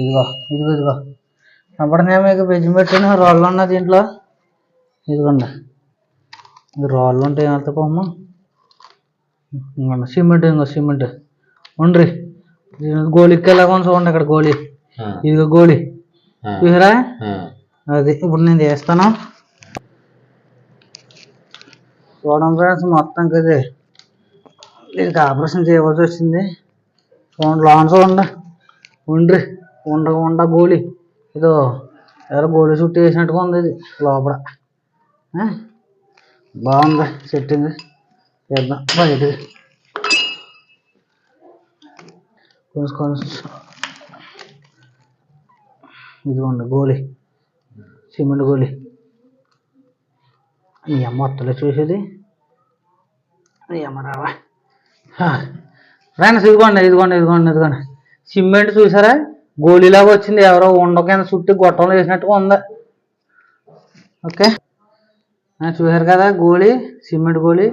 ఇదిగో ఇదిగో ఇదిగో అప్పుడునే మీకు వెజ్ పెట్టిన రాళ్ళు ఉన్నాయి దీంట్లో. ఇదిగోండి ఇది రాళ్ళు ఉంటాయి ఏమంత కొమ్మ. ఇంకోండి సిమెంట్, ఇంకో సిమెంట్ ఉండ్రి. గోళీకి ఎలాగో చూడండి ఇక్కడ గోళీ. ఇదిగో గోళీ చూసారా, అది ఇప్పుడు నేను చేస్తాను చూడండి ఫ్రెండ్స్. మొత్తం కదా దీనికి ఆపరేషన్ చేయవలసి వచ్చింది. చూడండి లోన్ చూడండి. ఉండ్రి ఉండ గోళీ. ఏదో ఎవరో గోళీ చుట్టూ వేసినట్టుగా ఉంది ఇది లోపల. బాగుంది సెట్టింగ్. చేద్దాం బయటది కొంచెం కొంచెం. ఇదిగోండి గోళీ, సిమెంట్ గోళీ. నీ అమ్మ వస్తలే చూసేది, నీ అమ్మ రావా ఫ్రెండ్స్. ఇదిగోండి ఇదిగోండి ఇదిగోండి ఇదిగోండి సిమెంట్ చూసారా, గోళీలాగా వచ్చింది. ఎవరో ఉండ కింద చుట్టి గొట్టంలో వేసినట్టుగా ఉంది. ఓకే చూసారు కదా గోళీ, సిమెంట్ గోళీ.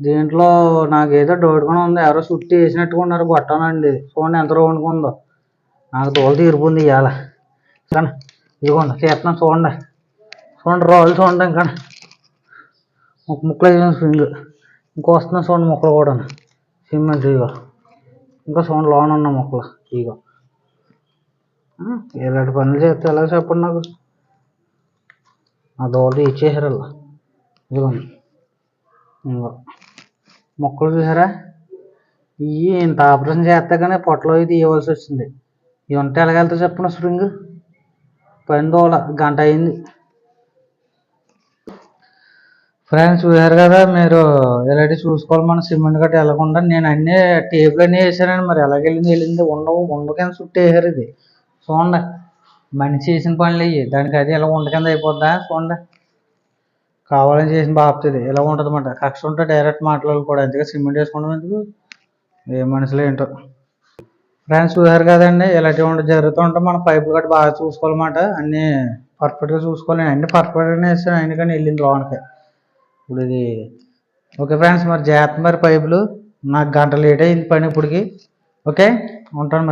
దీంట్లో నాకేదో డౌట్గా ఉంది, ఎవరో చుట్టి వేసినట్టుగా ఉన్నారు గొట్టనండి. చూడండి ఎంత రౌండ్గా ఉందో. నాకు తోలు తీరిపోయింది ఇవాళ. కానీ ఇదిగోండి చేస్తున్నాం చూడండి. చూడండి రాళ్ళు చూడండి. ఇంకా ఒక ముక్కలు వేసిన స్ప్రింగ్ ఇంకో వస్తున్నాం చూడండి. ముక్కలు కూడా సిమెంట్ ఇగో. ఇంకా చూడండి లోన్ ఉన్న ముక్కలు ఇగో. ఇలాంటి పనులు చేస్తే ఎలా చెప్పండి నాకు. ఆ దోలు ఇచ్చేసారు అలా. ఇదిగోండి ఇంకో మొక్కలు చూసారా, ఇవి ఇంత ఆపరేషన్ చేస్తే కానీ పొట్టలో ఇది ఇవ్వాల్సి వచ్చింది. ఇవి ఉంటే ఎలాగెళ్తా చెప్పండి స్ప్రింగ్. పని దోల గంట అయింది. ఫ్రెండ్స్ చూసారు కదా, మీరు ఇలాంటి చూసుకోవాలి. మన సిమెంట్ గట్ట వెళ్ళకుండా నేను అన్నీ టేబుల్ అన్నీ వేసానండి. మరి వెళ్ళింది ఉండకని చుట్టూ వేసారు. ఇది చూడండి మనిషి చేసిన పనులు అయ్యి. దానికి అది ఇలా కింద అయిపోద్దా చూడండి. కావాలని చేసిన బాపుతుంది ఇలా ఉంటుంది అన్నమాట. కక్ష ఉంటే డైరెక్ట్ మాట్లాడుకోవడం. అందుకే సిమెంట్ వేసుకోవడం ఎందుకు, ఏ మనుషులు ఏంటో. ఫ్రెండ్స్ చూసారు కదండి, ఇలాంటివి జరుగుతూ ఉంటే మన పైపులు గట్ట బాగా చూసుకోవాలన్నమాట. అన్నీ పర్ఫెక్ట్గా చూసుకోవాలి. నేను అన్నీ పర్ఫెక్ట్గానే వేసాను, అయినా వెళ్ళింది లోనికి ఇప్పుడు ఇది. ఓకే ఫ్రెండ్స్ మరి జాగ్రత్త మరి పైపులు. నాకు గంట లేట్ అయింది పని ఇప్పటికి. ఓకే ఉంటాను మరి.